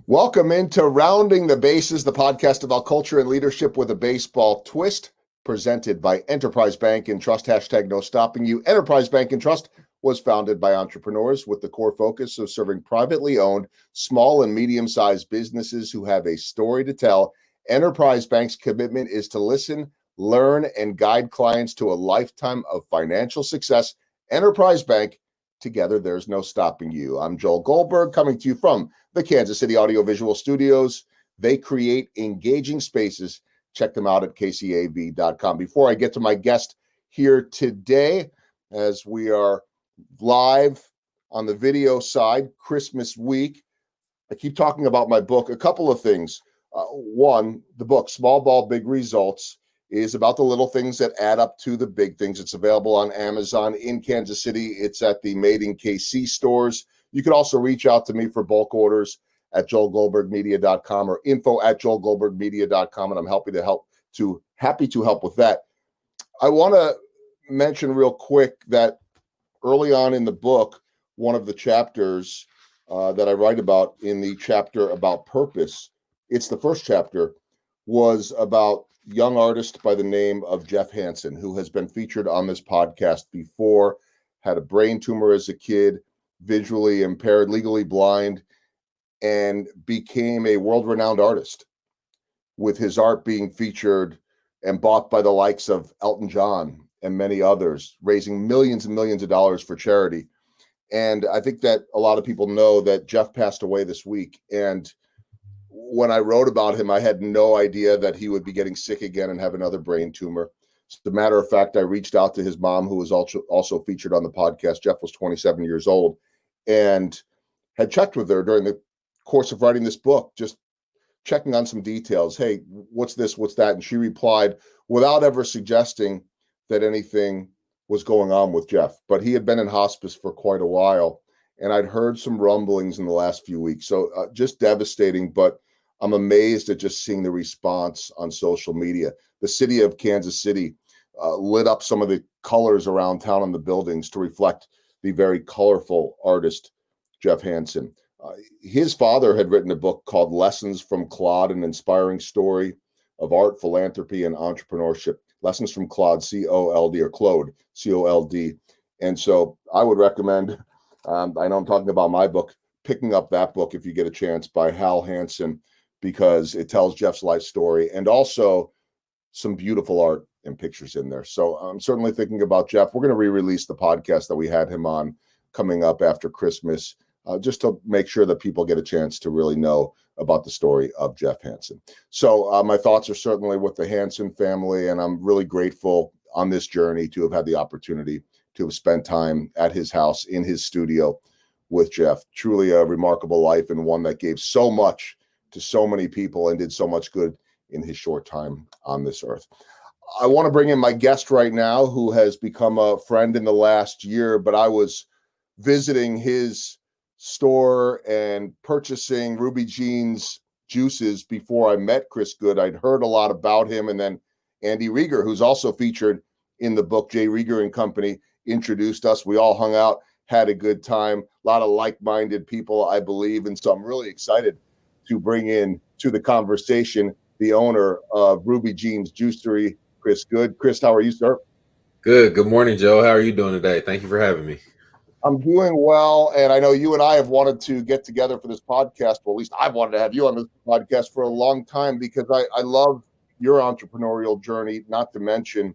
Welcome into Rounding the Bases, the podcast about culture and leadership with a baseball twist, presented by Enterprise Bank and Trust. Hashtag no stopping you. Enterprise Bank and Trust was founded by entrepreneurs with the core focus of serving privately owned, small and medium-sized businesses who have a story to tell. Enterprise Bank's commitment is to listen, learn, and guide clients to a lifetime of financial success. Enterprise Bank, together there's no stopping you. I'm Joel Goldberg, coming to you from the Kansas City Audiovisual Studios. They create engaging spaces. Check them out at kcav.com. Before I get to my guest here today, as we are live on the video side, Christmas week, I keep talking about my book. A couple of things. One, the book, Small Ball, Big Results, is about the little things that add up to the big things. It's available on Amazon in Kansas City. It's at the Made in KC stores. You can also reach out to me for bulk orders at joelgoldbergmedia.com or info@joelgoldbergmedia.com, and I'm happy to help with that. I want to mention real quick that early on in the book, one of the chapters that I write about in the chapter about purpose, it's the first chapter, was about young artist by the name of Jeff Hanson, who has been featured on this podcast before, had a brain tumor as a kid, visually impaired, legally blind, and became a world-renowned artist, with his art being featured and bought by the likes of Elton John and many others, raising millions and millions of dollars for charity. And I think that a lot of people know that Jeff passed away this week. And when I wrote about him, I had no idea that he would be getting sick again and have another brain tumor. As a matter of fact, I reached out to his mom, who was also featured on the podcast. Jeff was 27 years old and had checked with her during the course of writing this book, just checking on some details. Hey, what's this? What's that? And she replied without ever suggesting that anything was going on with Jeff. But he had been in hospice for quite a while, and I'd heard some rumblings in the last few weeks. So just devastating, but I'm amazed at just seeing the response on social media. The city of Kansas City lit up some of the colors around town on the buildings to reflect the very colorful artist, Jeff Hanson. His father had written a book called Lessons from Claude, an inspiring story of art, philanthropy, and entrepreneurship. Lessons from Claude, C-O-L-D, or Claude, C-O-L-D. And so I would recommend, I know I'm talking about my book, picking up that book if you get a chance, by Hal Hanson, because it tells Jeff's life story and also some beautiful art and pictures in there. So I'm certainly thinking about Jeff. We're going to re-release the podcast that we had him on coming up after Christmas, just to make sure that people get a chance to really know about the story of Jeff Hanson. So my thoughts are certainly with the Hanson family, and I'm really grateful on this journey to have had the opportunity to have spent time at his house in his studio with Jeff. Truly a remarkable life, and one that gave so much to so many people and did so much good in his short time on this earth. I want to bring in my guest right now, who has become a friend in the last year, but I was visiting his store and purchasing Ruby Jeans juices before I met Chris Goode. I'd heard a lot about him, and then Andy Rieger, who's also featured in the book, Jay Rieger and Company, introduced us. We all hung out, had a good time, a lot of like-minded people, I believe, and so I'm really excited to bring in to the conversation the owner of Ruby Jeans Juicery, Chris Goode. Chris, how are you, sir? Good. Good morning, Joe. How are you doing today? Thank you for having me. I'm doing well, and I know you and I have wanted to get together for this podcast. Well, at least I've wanted to have you on this podcast for a long time, because I love your entrepreneurial journey, not to mention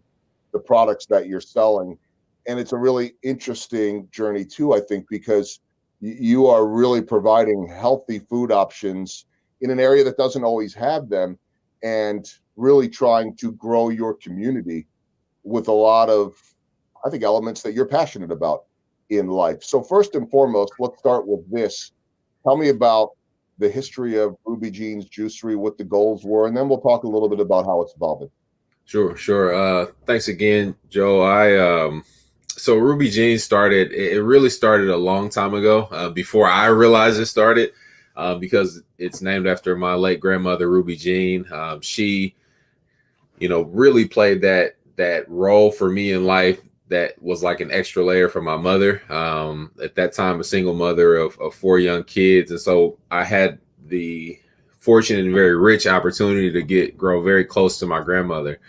the products that you're selling. And it's a really interesting journey too, I think, because you are really providing healthy food options in an area that doesn't always have them, and really trying to grow your community with a lot of, I think, elements that you're passionate about in life. So first and foremost, let's start with this. Tell me about the history of Ruby Jeans Juicery, what the goals were, and then we'll talk a little bit about how it's evolving. Sure. Thanks again, Joe. So Ruby Jeans started, it really started a long time ago, before I realized it started, because it's named after my late grandmother, Ruby Jean. She, really played that role for me in life that was like an extra layer for my mother. At that time, a single mother of 4 young kids. And so I had the fortunate and very rich opportunity to grow very close to my grandmother.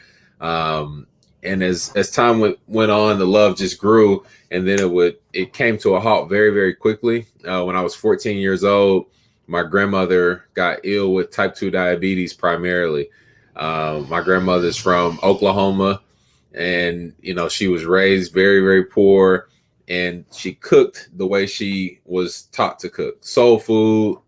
And as time went on, the love just grew, and then it came to a halt very, very quickly. When I was 14 years old, my grandmother got ill with type 2 diabetes primarily. My grandmother's from Oklahoma, and she was raised very, very poor, and she cooked the way she was taught to cook: soul food,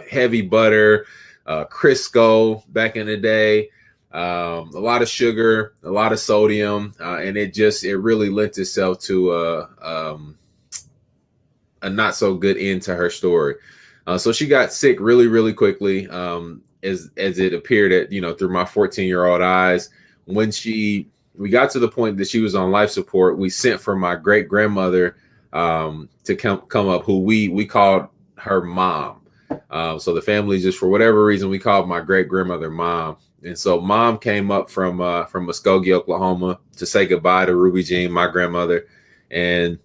heavy butter, Crisco back in the day. A lot of sugar, a lot of sodium, and it really lent itself to a not so good end to her story. So she got sick really, really quickly, as it appeared at through my 14-year-old eyes. When we got to the point that she was on life support, we sent for my great grandmother to come up, who we called her Mom. So the family, just for whatever reason, we called my great grandmother Mom. And so Mom came up from Muskogee, Oklahoma, to say goodbye to Ruby Jean, my grandmother. And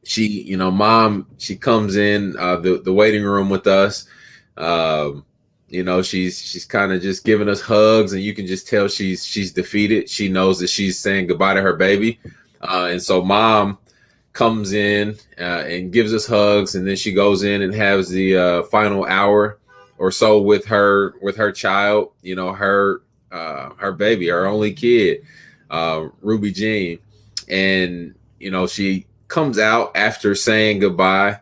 Mom, she comes in the waiting room with us. She's kind of just giving us hugs, and you can just tell she's defeated. She knows that she's saying goodbye to her baby. And so Mom comes in and gives us hugs, and then she goes in and has the final hour or so with her child, her baby, her only kid, Ruby Jean. And she comes out after saying goodbye,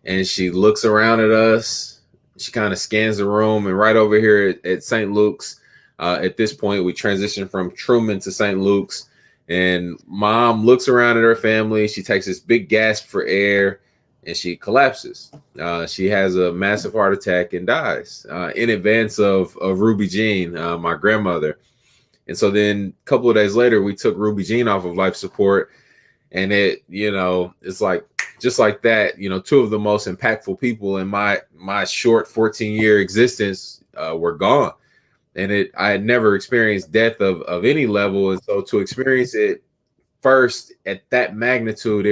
and she looks around at us. She kind of scans the room, and right over here at St. Luke's, at this point we transitioned from Truman to St. Luke's, and Mom looks around at her family. She takes this big gasp for air, and she collapses. She has a massive heart attack and dies in advance of Ruby Jean, my grandmother. And so then a couple of days later, we took Ruby Jean off of life support, and it's like, just like that, two of the most impactful people in my short 14-year existence were gone. And I had never experienced death of any level. And so to experience it first at that magnitude,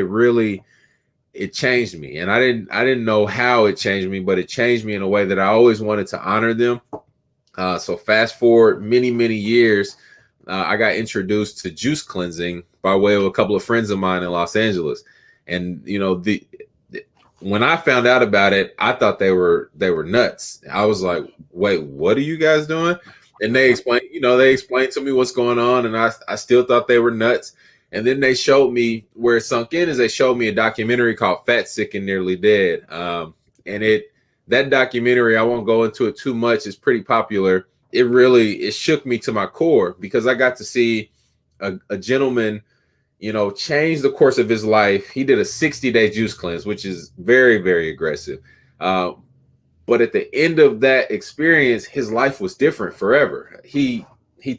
it changed me. And I didn't know how it changed me, but it changed me in a way that I always wanted to honor them. So fast forward many, many years, I got introduced to juice cleansing by way of a couple of friends of mine in Los Angeles. And, when I found out about it, I thought they were nuts. I was like, wait, what are you guys doing? And they explained to me what's going on. And I still thought they were nuts. And then they showed me, where it sunk in is they showed me a documentary called Fat, Sick, and Nearly Dead. That documentary, I won't go into it too much, it's pretty popular. It shook me to my core, because I got to see a gentleman, change the course of his life. He did a 60-day juice cleanse, which is very, very aggressive. But at the end of that experience, his life was different forever. He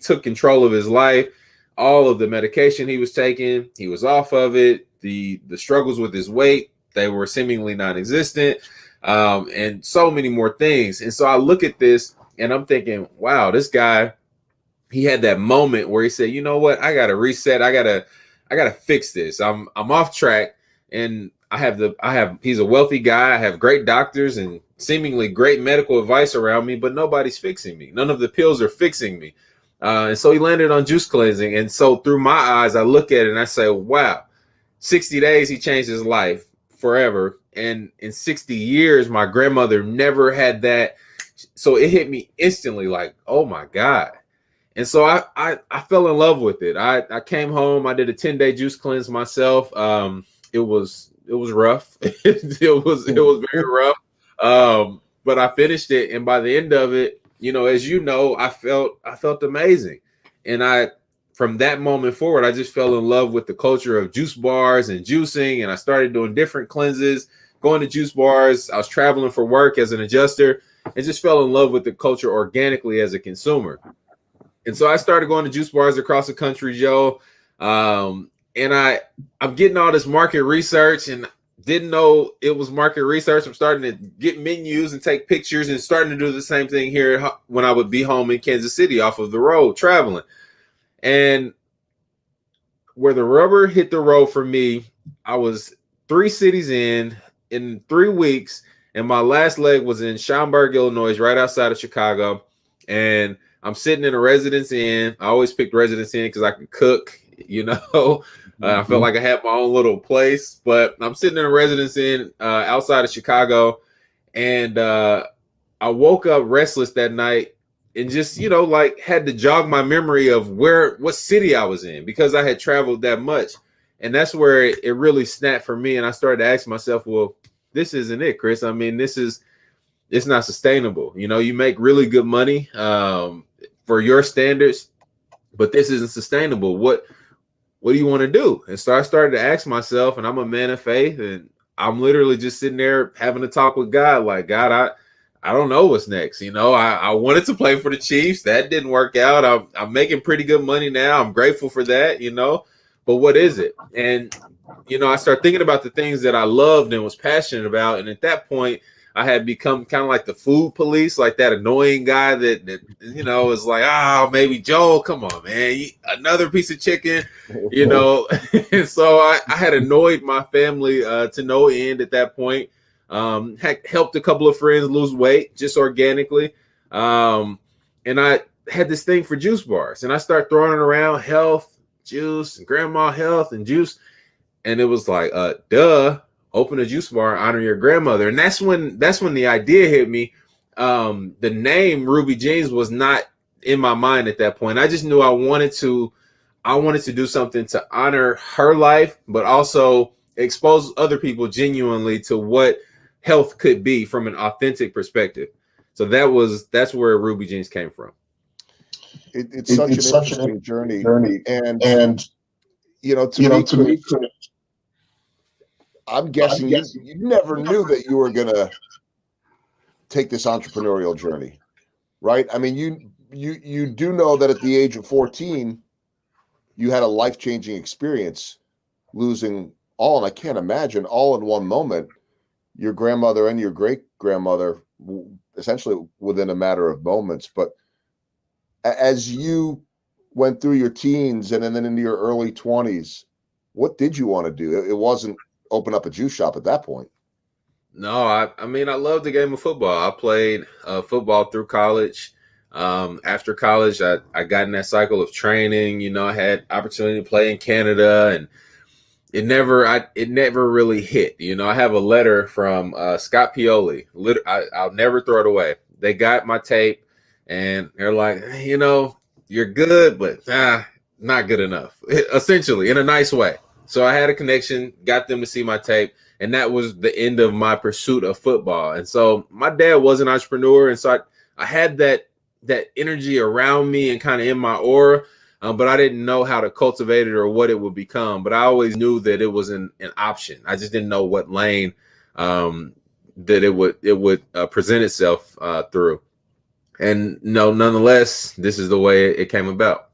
took control of his life. All of the medication he was taking, he was off of it. The struggles with his weight, they were seemingly non-existent, and so many more things. And so I look at this and I'm thinking, wow, this guy, he had that moment where he said, you know what, I got to reset. I gotta fix this. I'm off track, and he's a wealthy guy. I have great doctors and seemingly great medical advice around me, but nobody's fixing me. None of the pills are fixing me. And so he landed on juice cleansing. And so through my eyes, I look at it and I say, wow, 60 days, he changed his life forever. And in 60 years, my grandmother never had that. So it hit me instantly like, oh my God. And so I fell in love with it. I came home. I did a 10-day juice cleanse myself. It was rough. it was very rough. But I finished it, and by the end of it, as I felt amazing. And from that moment forward, I just fell in love with the culture of juice bars and juicing, and I started doing different cleanses, going to juice bars. I was traveling for work as an adjuster, and just fell in love with the culture organically as a consumer. And so I started going to juice bars across the country, Joe. And I'm getting all this market research, and didn't know it was market research. I'm starting to get menus and take pictures, and starting to do the same thing here when I would be home in Kansas City off of the road traveling. And where the rubber hit the road for me, I was 3 cities in 3 weeks, and my last leg was in Schaumburg, Illinois, right outside of Chicago. And I'm sitting in a Residence Inn. I always picked Residence Inn because I could cook, you know. I felt like I had my own little place. But I'm sitting in a Residence Inn outside of Chicago, and I woke up restless that night and just, you know, like had to jog my memory of what city I was in because I had traveled that much. And that's where it really snapped for me. And I started to ask myself, well, this isn't it, Chris. I mean, it's not sustainable. You know, you make really good money for your standards, but this isn't sustainable. What do you want to do? And so I started to ask myself, and I'm a man of faith, and I'm literally just sitting there having a talk with God, like, God, I don't know what's next. You know, I wanted to play for the Chiefs. That didn't work out. I'm making pretty good money now. I'm grateful for that, you know, but what is it? And, you know, I started thinking about the things that I loved and was passionate about. And at that point, I had become kind of like the food police, like that annoying guy that you know, was like, maybe Joel, come on, man, another piece of chicken, you know. And so I had annoyed my family to no end at that point. Had helped a couple of friends lose weight just organically. And I had this thing for juice bars, and I started throwing it around, health, juice, and grandma health and juice. And it was like, open a juice bar, honor your grandmother. And that's when the idea hit me. The name Ruby Jeans was not in my mind at that point. I just knew I wanted to do something to honor her life, but also expose other people genuinely to what health could be from an authentic perspective. So that's where Ruby Jeans came from. It's such an interesting journey. And you know, to me, I'm guessing you never knew that you were going to take this entrepreneurial journey, right? I mean, you do know that at the age of 14, you had a life-changing experience, losing all, and I can't imagine all in one moment, your grandmother and your great-grandmother, essentially within a matter of moments. But as you went through your teens and then into your early 20s, what did you want to do? It wasn't open up a juice shop at that point. No, I mean, I love the game of football. I played football through college. After college, I got in that cycle of training. You know, I had opportunity to play in Canada, and it never really hit. You know, I have a letter from Scott Pioli. I'll never throw it away. They got my tape, and they're like, you know, you're good, but not good enough, essentially, in a nice way. So I had a connection, got them to see my tape, and that was the end of my pursuit of football. And so my dad was an entrepreneur, and so I had that energy around me and kind of in my aura, but I didn't know how to cultivate it or what it would become. But I always knew that it was an option. I just didn't know what lane that it would present itself through. And no, nonetheless, this is the way it came about.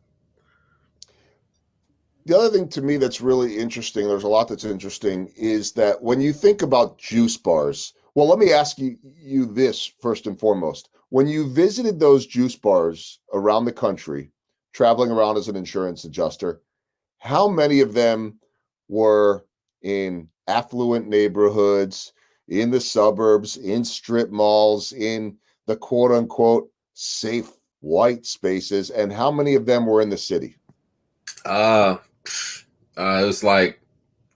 The other thing to me that's really interesting, there's a lot that's interesting, is that when you think about juice bars, well, let me ask you this first and foremost. When you visited those juice bars around the country, traveling around as an insurance adjuster, how many of them were in affluent neighborhoods, in the suburbs, in strip malls, in the quote unquote safe white spaces, and how many of them were in the city? It was like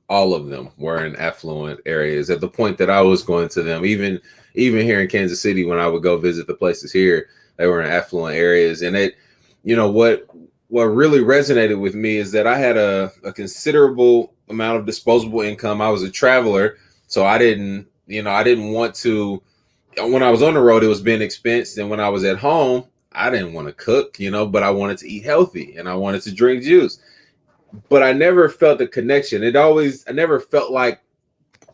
all of them were in affluent areas at the point that I was going to them. Even here in Kansas City, when I would go visit the places here, they were in affluent areas. And it, you know, what really resonated with me is that I had a considerable amount of disposable income. I was a traveler, so I didn't want to. When I was on the road, it was being expensed, and when I was at home, I didn't want to cook, you know, but I wanted to eat healthy and I wanted to drink juice. But I never felt the connection. I never felt like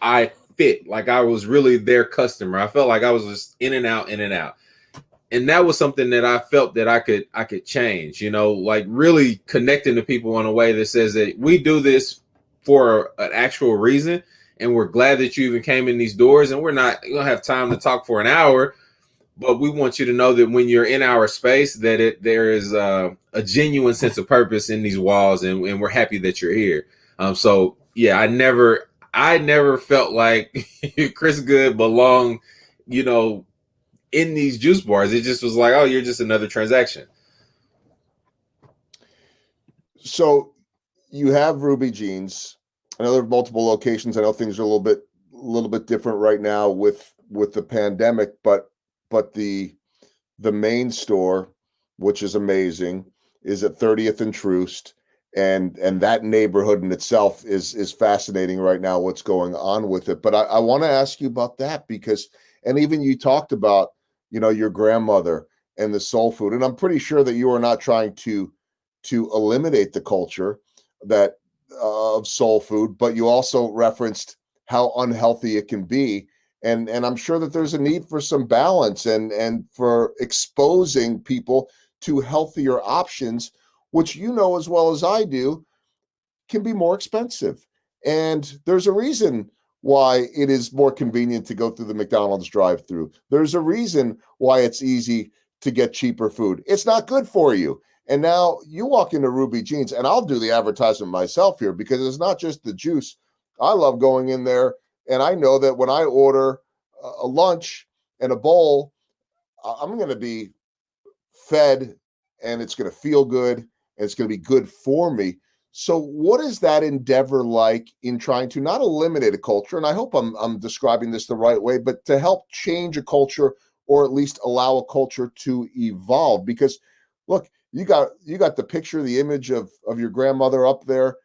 I fit, like I was really their customer. I felt like I was just in and out. And that was something that I felt that I could change, you know, like really connecting to people in a way that says that we do this for an actual reason. And we're glad that you even came in these doors, and you don't have time to talk for an hour, but we want you to know that when you're in our space, that there is a genuine sense of purpose in these walls, and we're happy that you're here. So yeah, I never felt like Chris Goode belonged you know, in these juice bars. It just was like, oh, you're just another transaction. So you have Ruby Jeans. I know there are multiple locations. I know things are a little bit different right now with the pandemic, but the main store, which is amazing, is at 30th and Troost, and that neighborhood in itself is fascinating right now. What's going on with it? But I want to ask you about that because, and even you talked about, your grandmother and the soul food, and I'm pretty sure that you are not trying to eliminate the culture that of soul food, but you also referenced how unhealthy it can be. And I'm sure that there's a need for some balance and for exposing people to healthier options, which as well as I do, can be more expensive. And there's a reason why it is more convenient to go through the McDonald's drive-through. There's a reason why it's easy to get cheaper food. It's not good for you. And now you walk into Ruby Jeans, and I'll do the advertisement myself here because it's not just the juice. I love going in there, and I know that when I order a lunch and a bowl, I'm going to be fed, and it's going to feel good, and it's going to be good for me. So what is that endeavor like in trying to not eliminate a culture? And I hope I'm describing this the right way, but to help change a culture or at least allow a culture to evolve. Because look, you got the picture, the image of your grandmother up there.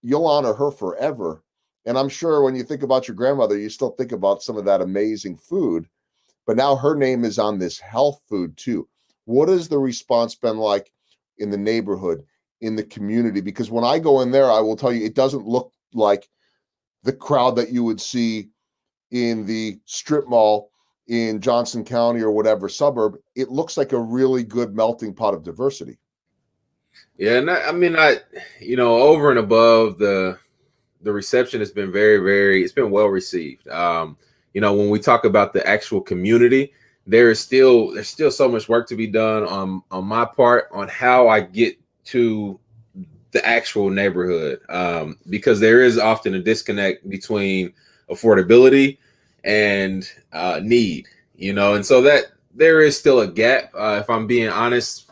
You'll honor her forever. And I'm sure when you think about your grandmother, you still think about some of that amazing food. But now her name is on this health food too. What has the response been like in the neighborhood, in the community? Because when I go in there, I will tell you, it doesn't look like the crowd that you would see in the strip mall in Johnson County or whatever suburb. It looks like a really good melting pot of diversity. Yeah, and over and above the reception has been it's been well received. When we talk about the actual community, there's still so much work to be done on my part on how I get to the actual neighborhood, because there is often a disconnect between affordability and need, and so that there is still a gap, if I'm being honest,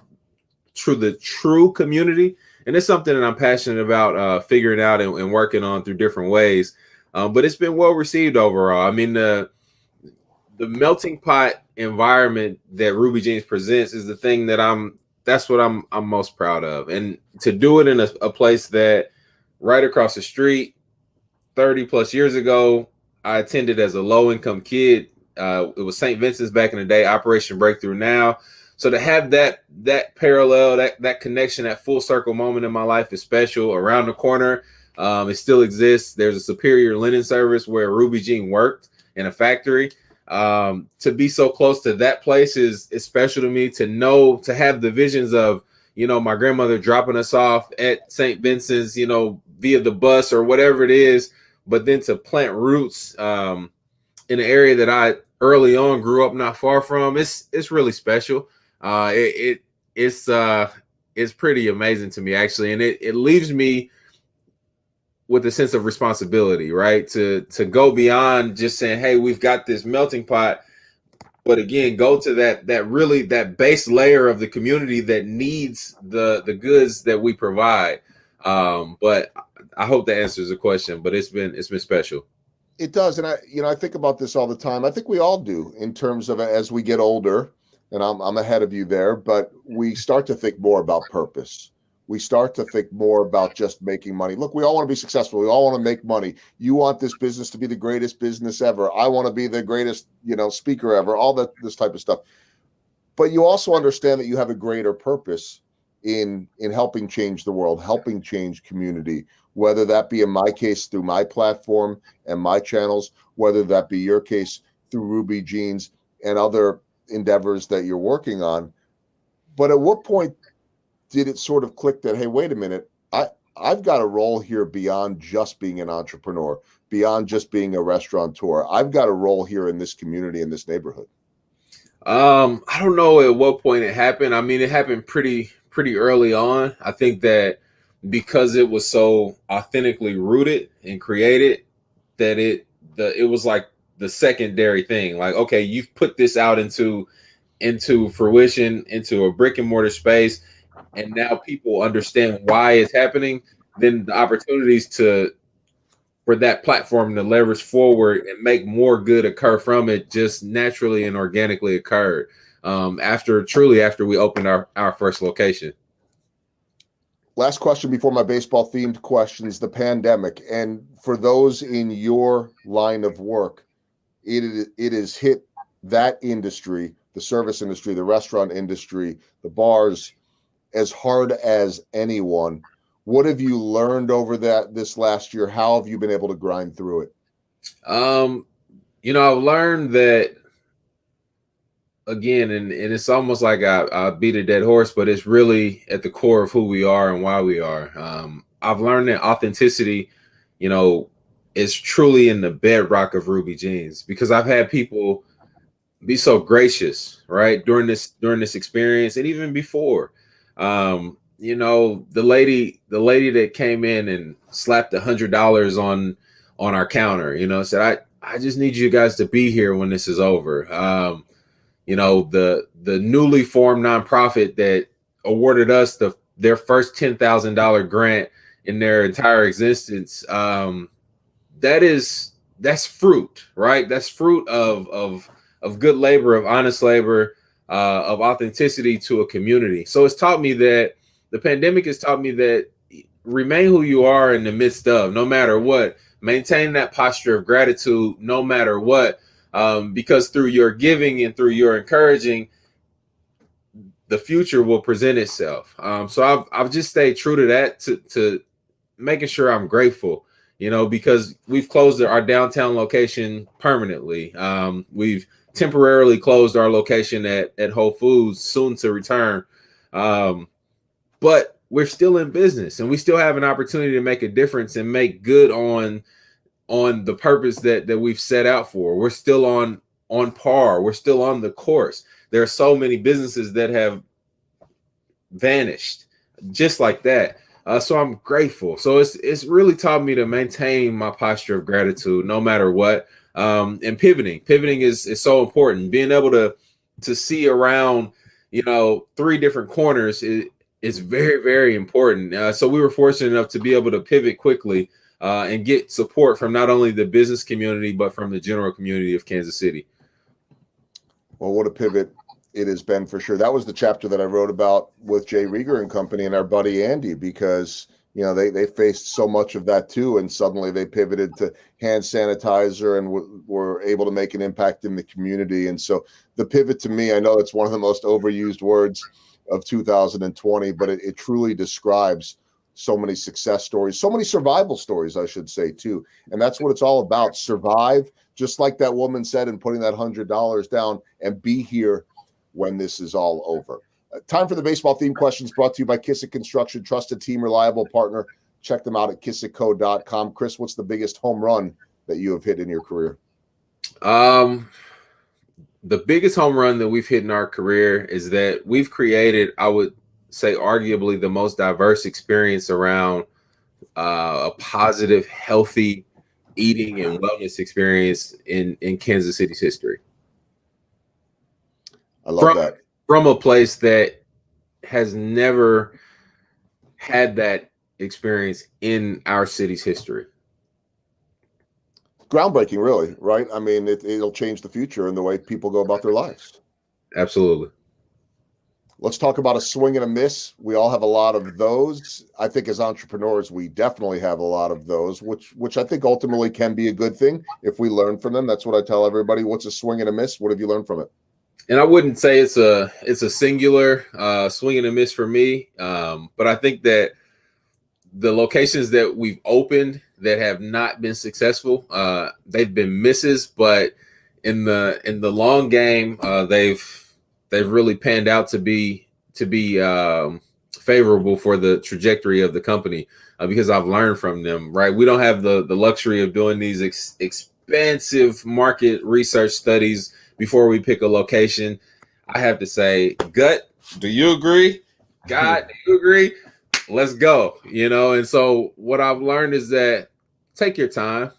to the true community. And it's something that I'm passionate about figuring out and working on through different ways. But it's been well received overall. I mean, the melting pot environment that Ruby Jeans presents is the thing that's what I'm most proud of. And to do it in a place that right across the street, 30 plus years ago, I attended as a low income kid. It was St. Vincent's back in the day, Operation Breakthrough now. So to have that parallel, that connection, that full circle moment in my life is special. Around the corner, it still exists. There's a Superior Linen Service where Ruby Jean worked in a factory. To be so close to that place is special to me. To have the visions of, my grandmother dropping us off at St. Vincent's, via the bus or whatever it is, but then to plant roots in an area that I early on grew up not far from, it's really special. It's pretty amazing to me, actually, and it leaves me with a sense of responsibility, right? To go beyond just saying, hey, we've got this melting pot, but again, go to that base layer of the community that needs the goods that we provide. But I hope that answers the question, but it's been special. It does. And I think about this all the time. I think we all do in terms of as we get older, and I'm ahead of you there, but we start to think more about purpose. We start to think more about just making money. Look, we all want to be successful. We all want to make money. You want this business to be the greatest business ever. I want to be the greatest, speaker ever, all this type of stuff. But you also understand that you have a greater purpose in helping change the world, helping change community, whether that be in my case through my platform and my channels, whether that be your case through Ruby Jeans and other endeavors that you're working on. But at what point did it sort of click that, hey, wait a minute, I've got a role here beyond just being an entrepreneur, beyond just being a restaurateur. I've got a role here in this community, in this neighborhood. I don't know at what point it happened. I mean, it happened pretty early on. I think that because it was so authentically rooted and created, that it was like the secondary thing. Like, okay, you've put this out into fruition, into a brick and mortar space, and now people understand why it's happening. Then the opportunities for that platform to leverage forward and make more good occur from it just naturally and organically occurred after we opened our first location. Last question before my baseball themed questions, the pandemic. And for those in your line of work, it has hit that industry, the service industry, the restaurant industry, the bars, as hard as anyone. What have you learned over this last year? How have you been able to grind through it? I've learned that, again, and it's almost like I beat a dead horse, but it's really at the core of who we are and why we are. I've learned that authenticity, is truly in the bedrock of Ruby Jeans, because I've had people be so gracious, right, during this experience, and even before. The lady that came in and slapped $100 on our counter, said, I just need you guys to be here when this is over. The newly formed nonprofit that awarded us their first $10,000 grant in their entire existence. That's fruit, right? That's fruit of good labor, of honest labor, of authenticity to a community. So it's taught me that the pandemic has taught me that remain who you are in the midst of, no matter what. Maintain that posture of gratitude, no matter what, because through your giving and through your encouraging, the future will present itself. So I've just stayed true to that, to making sure I'm grateful, because we've closed our downtown location permanently. We've temporarily closed our location at Whole Foods, soon to return. But we're still in business, and we still have an opportunity to make a difference and make good on the purpose that we've set out for. We're still on par. We're still on the course. There are so many businesses that have vanished just like that. So I'm grateful. So it's really taught me to maintain my posture of gratitude no matter what. And pivoting is so important. Being able to see around, 3 different corners is very, very important. So we were fortunate enough to be able to pivot quickly and get support from not only the business community, but from the general community of Kansas City. Well, what a pivot it has been, for sure. That was the chapter that I wrote about with Jay Rieger and company and our buddy Andy, because they faced so much of that too, and suddenly they pivoted to hand sanitizer and were able to make an impact in the community. And so the pivot, to me, I know it's one of the most overused words of 2020, but it truly describes so many success stories, so many survival stories, I should say, too. And that's what it's all about. Survive, just like that woman said, and putting that $100 down, and be here when this is all over. Time for the baseball theme questions, brought to you by Kissick Construction, trusted team, reliable partner. Check them out at kissickco.com. Chris, what's the biggest home run that you have hit in your career? The biggest home run that we've hit in our career is that we've created, I would say, arguably the most diverse experience around a positive, healthy eating and wellness experience in Kansas City's history. I love that. From a place that has never had that experience in our city's history. Groundbreaking, really, right? I mean, it'll change the future and the way people go about their lives. Absolutely. Let's talk about a swing and a miss. We all have a lot of those. I think as entrepreneurs, we definitely have a lot of those, which I think ultimately can be a good thing if we learn from them. That's what I tell everybody. What's a swing and a miss? What have you learned from it? And I wouldn't say it's a singular swing and a miss for me, but I think that the locations that we've opened that have not been successful, they've been misses, but in the long game, they've really panned out to be favorable for the trajectory of the company, because I've learned from them. Right, we don't have the luxury of doing these expensive market research studies before we pick a location. I have to say, gut, do you agree? God, do you agree? Let's go. And so what I've learned is that take your time.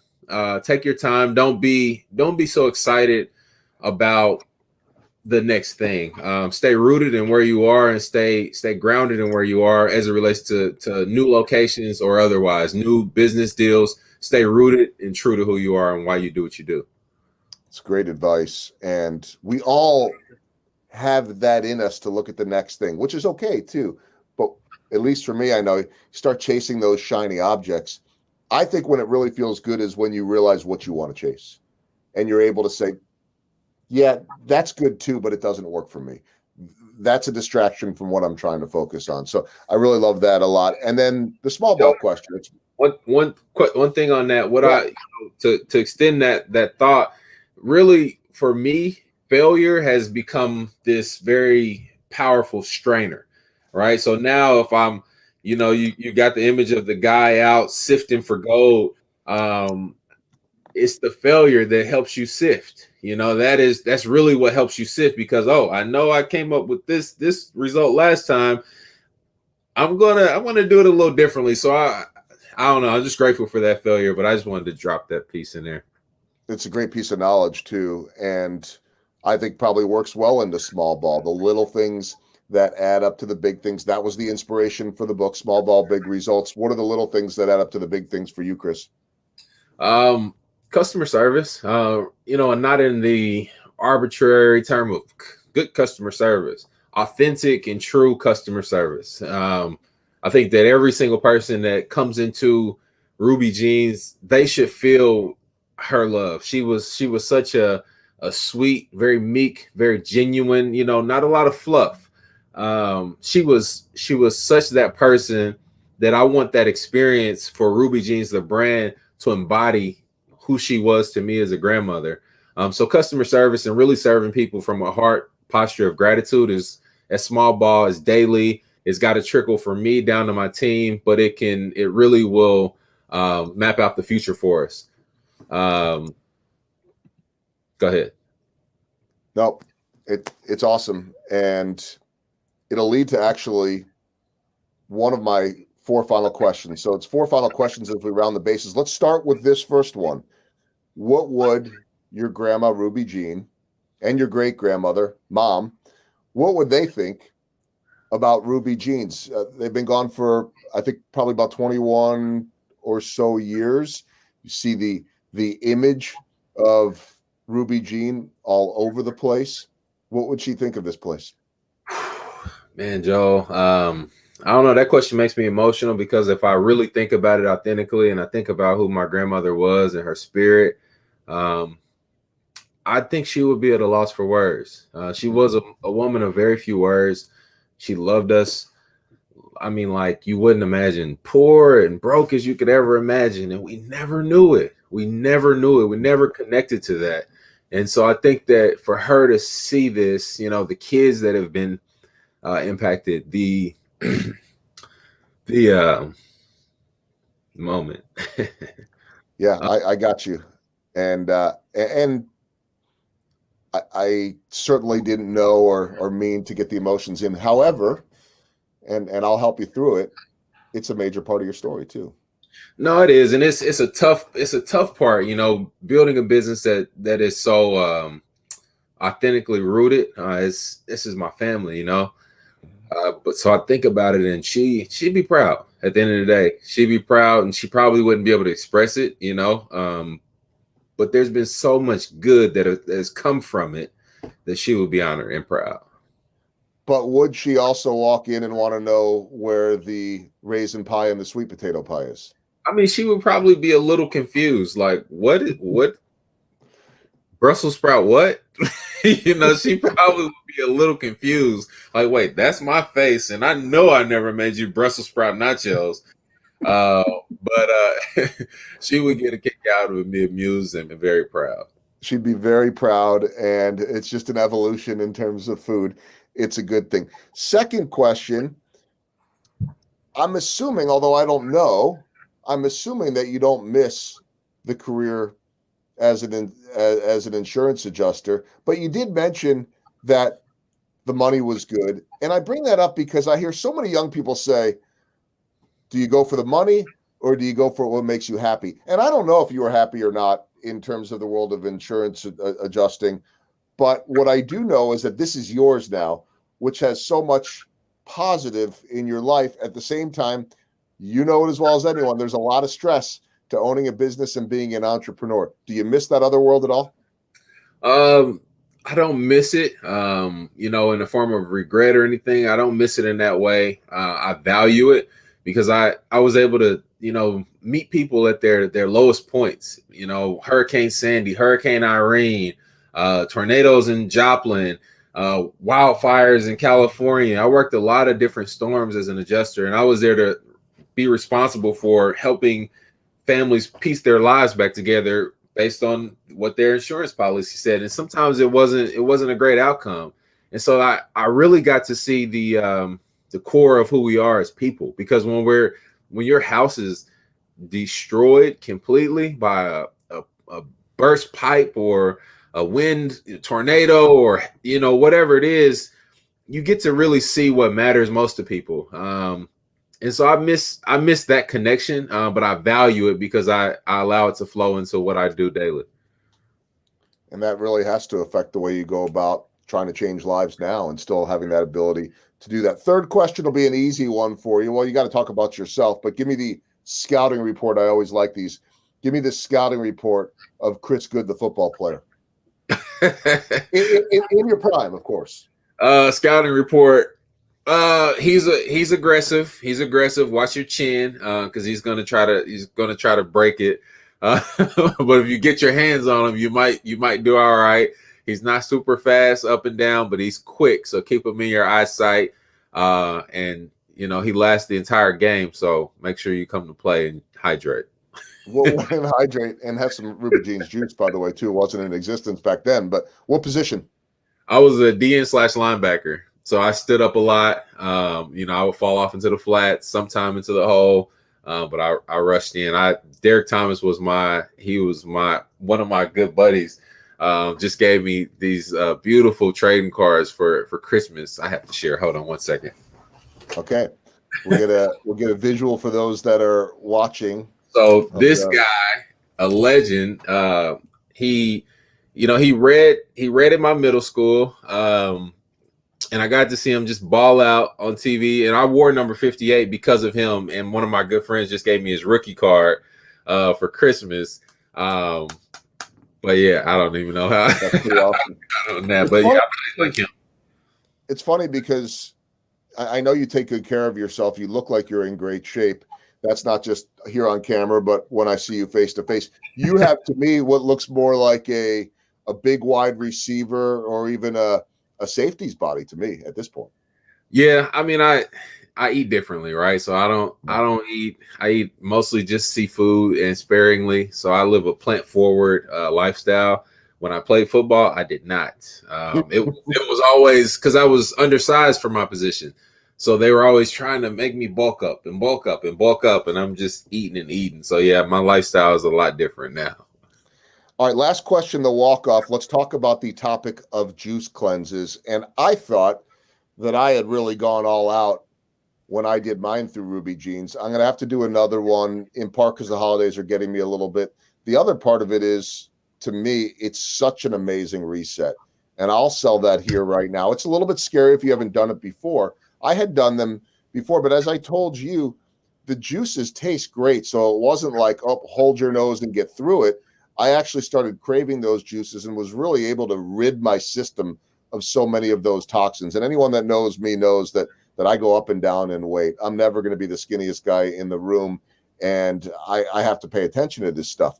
Take your time. Don't be so excited about the next thing. Stay rooted in where you are and stay grounded in where you are as it relates to new locations or otherwise, new business deals. Stay rooted and true to who you are and why you do what you do. It's great advice. And we all have that in us to look at the next thing, which is okay too. But at least for me, I know you start chasing those shiny objects. I think when it really feels good is when you realize what you want to chase and you're able to say, yeah, that's good too, but it doesn't work for me. That's a distraction from what I'm trying to focus on. So I really love that a lot. And then the small ball question. It's one thing on that. What yeah. to extend that thought, really for me, failure has become this very powerful strainer, right? So now if I'm, you got the image of the guy out sifting for gold. It's the failure that helps you sift. That's really what helps you sift, because I know I came up with this result last time. I'm gonna do it a little differently. So I don't know. I'm just grateful for that failure, but I just wanted to drop that piece in there. It's a great piece of knowledge too, and I think probably works well into small ball. The little things that add up to the big things. That was the inspiration for the book, Small Ball, Big Results. What are the little things that add up to the big things for you, Chris? Customer service, and not in the arbitrary term of good customer service, authentic and true customer service. I think that every single person that comes into Ruby Jeans, they should feel her love. She was such a sweet, very meek, very genuine, not a lot of fluff. She was such that person that I want that experience for Ruby Jeans, the brand, to embody who she was to me as a grandmother. So customer service and really serving people from a heart posture of gratitude is as small ball, as daily. It's got to trickle from me down to my team, but it really will map out the future for us. Go ahead. No, it's awesome. And it'll lead to actually one of my 4 final questions. So it's 4 final questions as we round the bases. Let's start with this first one. What would your grandma, Ruby Jean, and your great-grandmother, Mom, what would they think about Ruby Jeans? They've been gone for, I think, probably about 21 or so years. You see the image of Ruby Jean all over the place. What would she think of this place? Man, Joe, I don't know. That question makes me emotional, because if I really think about it authentically and I think about who my grandmother was and her spirit, I think she would be at a loss for words. She was a woman of very few words. She loved us. I mean, like you wouldn't imagine, poor and broke as you could ever imagine. And we never knew it. We never knew it. We never connected to that. And so I think that for her to see this, the kids that have been impacted, the moment. Yeah, I got you. And I certainly didn't know or mean to get the emotions in. However, and I'll help you through it, it's a major part of your story too. No, it is. And it's a tough part, building a business that is so authentically rooted. This is my family, but so I think about it, and she'd be proud at the end of the day. She'd be proud, and she probably wouldn't be able to express it, but there's been so much good that has come from it that she would be honored and proud. But would she also walk in and want to know where the raisin pie and the sweet potato pie is? I mean, she would probably be a little confused, like what Brussels sprout, what? She probably would be a little confused. Like, wait, that's my face, and I know I never made you Brussels sprout nachos. But she would get a kick out of it, be amused and very proud. She'd be very proud, and it's just an evolution in terms of food. It's a good thing. Second question. I'm assuming, although I don't know, I'm assuming that you don't miss the career as an insurance adjuster, but you did mention that the money was good. And I bring that up because I hear so many young people say, do you go for the money or do you go for what makes you happy? And I don't know if you were happy or not in terms of the world of insurance adjusting, but what I do know is that this is yours now, which has so much positive in your life. At the same time, you know it as well as anyone, there's a lot of stress to owning a business and being an entrepreneur. Do you miss that other world at all? I don't miss it, in the form of regret or anything. I don't miss it in that way. I value it because I was able to, meet people at their lowest points. Hurricane Sandy, Hurricane Irene, tornadoes in Joplin, wildfires in California. I worked a lot of different storms as an adjuster, and I was there to be responsible for helping families piece their lives back together based on what their insurance policy said. And sometimes it wasn't a great outcome. And so I really got to see the core of who we are as people, because when your house is destroyed completely by a burst pipe or a wind tornado or whatever it is, you get to really see what matters most to people. And so I miss that connection, but I value it because I allow it to flow into what I do daily. And that really has to affect the way you go about trying to change lives now and still having that ability to do that. Third question will be an easy one for you. Well, you got to talk about yourself, but give me the scouting report. I always like these. Give me the scouting report of Chris Goode, the football player. in your prime, of course. Scouting report. He's aggressive. He's aggressive. Watch your chin, because he's gonna try to break it. But if you get your hands on him, you might do all right. He's not super fast up and down, but he's quick. So keep him in your eyesight. And he lasts the entire game. So make sure you come to play and hydrate. Well, and hydrate and have some Ruby Jeans Juice, by the way, too. It wasn't in existence back then. But what position? I was a DN/linebacker. So I stood up a lot. I would fall off into the flats, sometime into the hole, but I rushed in. Derek Thomas was one of my good buddies. Just gave me these beautiful trading cards for Christmas. I have to share. Hold on one second. Okay, we'll get a visual for those that are watching. So this guy, a legend. He read in my middle school. And I got to see him just ball out on TV. And I wore number 58 because of him. And one of my good friends just gave me his rookie card for Christmas. But yeah, I don't even know how. That's pretty awesome. I don't know, but yeah, I like him. It's funny because I know you take good care of yourself. You look like you're in great shape. That's not just here on camera, but when I see you face to face, you have, to me, what looks more like a big wide receiver or even a safety's body to me at this point. Yeah, I mean, I eat differently, right? So I eat mostly just seafood and sparingly. So I live a plant forward lifestyle. When I played football, I did not. It was always because I was undersized for my position. So they were always trying to make me bulk up and bulk up and bulk up. And I'm just eating and eating. So yeah, my lifestyle is a lot different now. All right, last question, the walk-off. Let's talk about the topic of juice cleanses. And I thought that I had really gone all out when I did mine through Ruby Jeans. I'm going to have to do another one, in part because the holidays are getting me a little bit. The other part of it is, to me, it's such an amazing reset. And I'll sell that here right now. It's a little bit scary if you haven't done it before. I had done them before, but as I told you, the juices taste great. So it wasn't like, oh, hold your nose and get through it. I actually started craving those juices and was really able to rid my system of so many of those toxins. And anyone that knows me knows that I go up and down in weight. I'm never going to be the skinniest guy in the room, and I have to pay attention to this stuff.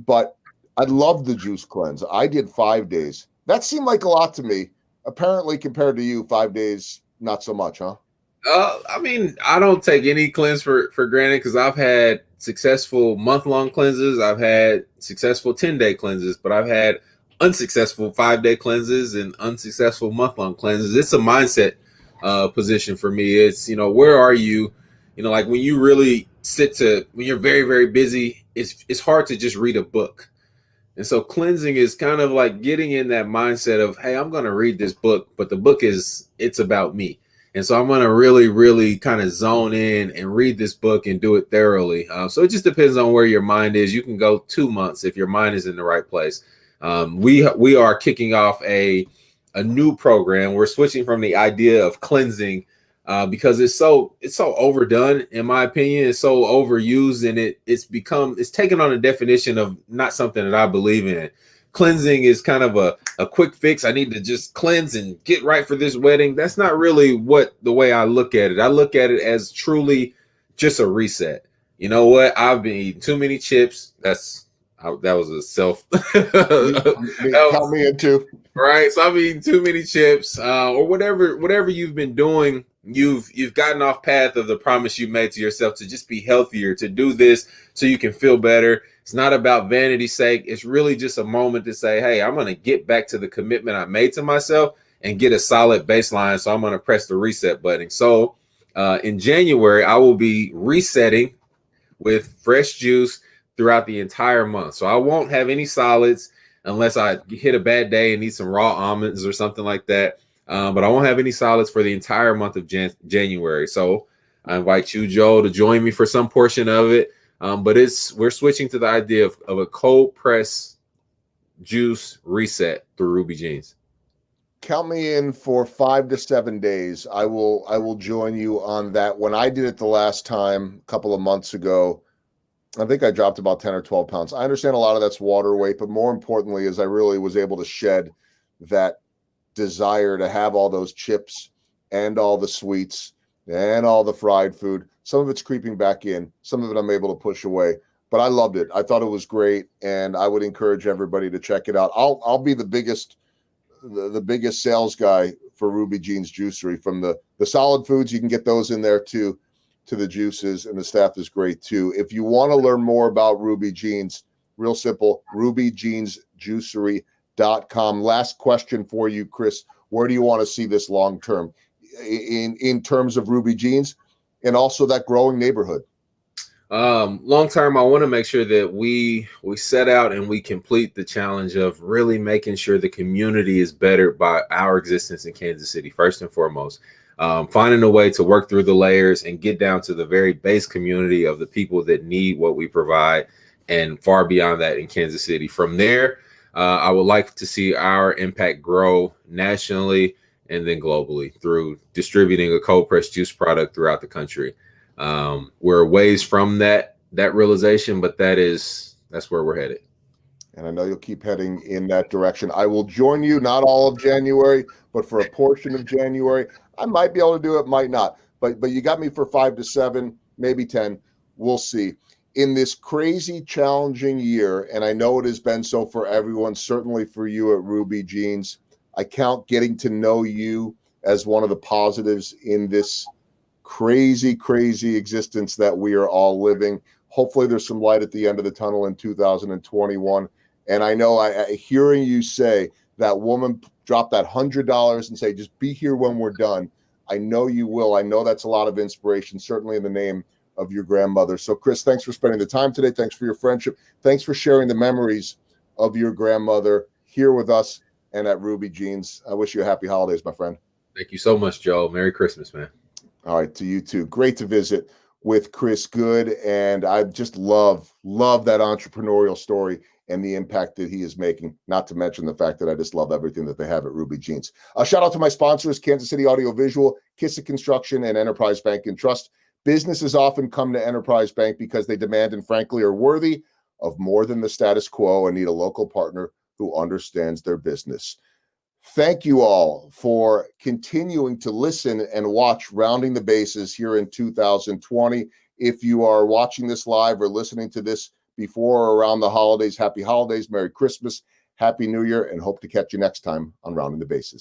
But I love the juice cleanse. I did 5 days. That seemed like a lot to me. Apparently, compared to you, 5 days, not so much, huh? I mean, I don't take any cleanse for granted because I've had successful month-long cleanses. I've had successful 10-day cleanses, but I've had unsuccessful 5-day cleanses and unsuccessful month-long cleanses. It's a mindset position for me. It's, where are you? Like when you really when you're very, very busy, it's hard to just read a book. And so cleansing is kind of like getting in that mindset of, hey, I'm going to read this book, but the book it's about me. And so I'm going to really, really kind of zone in and read this book and do it thoroughly. So it just depends on where your mind is. You can go 2 months if your mind is in the right place. We are kicking off a new program. We're switching from the idea of cleansing because it's so overdone, in my opinion. It's so overused, and it's taken on a definition of not something that I believe in. Cleansing is kind of a quick fix. I need to just cleanse and get right for this wedding. That's not really the way I look at it. I look at it as truly just a reset. You know what? I've been eating too many chips. That was a self. Count me in too. Right. So I've eaten too many chips, or whatever you've been doing. You've gotten off path of the promise you made to yourself to just be healthier, to do this so you can feel better. It's not about vanity's sake. It's really just a moment to say, hey, I'm going to get back to the commitment I made to myself and get a solid baseline. So I'm going to press the reset button. So in January, I will be resetting with fresh juice throughout the entire month. So I won't have any solids unless I hit a bad day and need some raw almonds or something like that. But I won't have any solids for the entire month of January. So I invite you, Joel, to join me for some portion of it. But we're switching to the idea of a cold press juice reset through Ruby Jeans. Count me in for 5 to 7 days. I will join you on that. When I did it the last time, a couple of months ago, I think I dropped about 10 or 12 pounds. I understand a lot of that's water weight, but more importantly is I really was able to shed that desire to have all those chips and all the sweets and all the fried food. Some of it's creeping back in. Some of it I'm able to push away. But I loved it. I thought it was great, and I would encourage everybody to check it out. I'll be the biggest sales guy for Ruby Jeans Juicery. From the solid foods, you can get those in there too, to the juices, and the staff is great too. If you want to learn more about Ruby Jeans, real simple, rubyjeansjuicery.com. Last question for you, Chris. Where do you want to see this long term in terms of Ruby Jeans and also that growing neighborhood? Long term, I want to make sure that we set out and we complete the challenge of really making sure the community is bettered by our existence in Kansas City, first and foremost. Finding a way to work through the layers and get down to the very base community of the people that need what we provide, and far beyond that in Kansas City. From there, I would like to see our impact grow nationally and then globally through distributing a cold pressed juice product throughout the country. We're ways from that realization, but that's where we're headed. And I know you'll keep heading in that direction. I will join you, not all of January, but for a portion of January. I might be able to do it, might not. But you got me for 5 to 7, maybe 10. We'll see. In this crazy, challenging year, and I know it has been so for everyone, certainly for you at Ruby Jeans, I count getting to know you as one of the positives in this crazy, crazy existence that we are all living. Hopefully there's some light at the end of the tunnel in 2021. And I know hearing you say that woman drop that $100 and say, just be here when we're done. I know you will. I know that's a lot of inspiration, certainly in the name of your grandmother. So Chris, thanks for spending the time today. Thanks for your friendship. Thanks for sharing the memories of your grandmother here with us and at Ruby Jeans. I wish you a happy holidays, my friend. Thank you so much, Joe. Merry Christmas, man. All right, to you too. Great to visit with Chris Goode, and I just love that entrepreneurial story and the impact that he is making, not to mention the fact that I just love everything that they have at Ruby Jeans. A shout out to my sponsors, Kansas City Audio Visual, Kissick Construction, and Enterprise Bank and Trust. Businesses often come to Enterprise Bank because they demand and frankly are worthy of more than the status quo and need a local partner who understands their business. Thank you all for continuing to listen and watch Rounding the Bases here in 2020. If you are watching this live or listening to this before or around the holidays, happy holidays, Merry Christmas, Happy New Year, and hope to catch you next time on Rounding the Bases.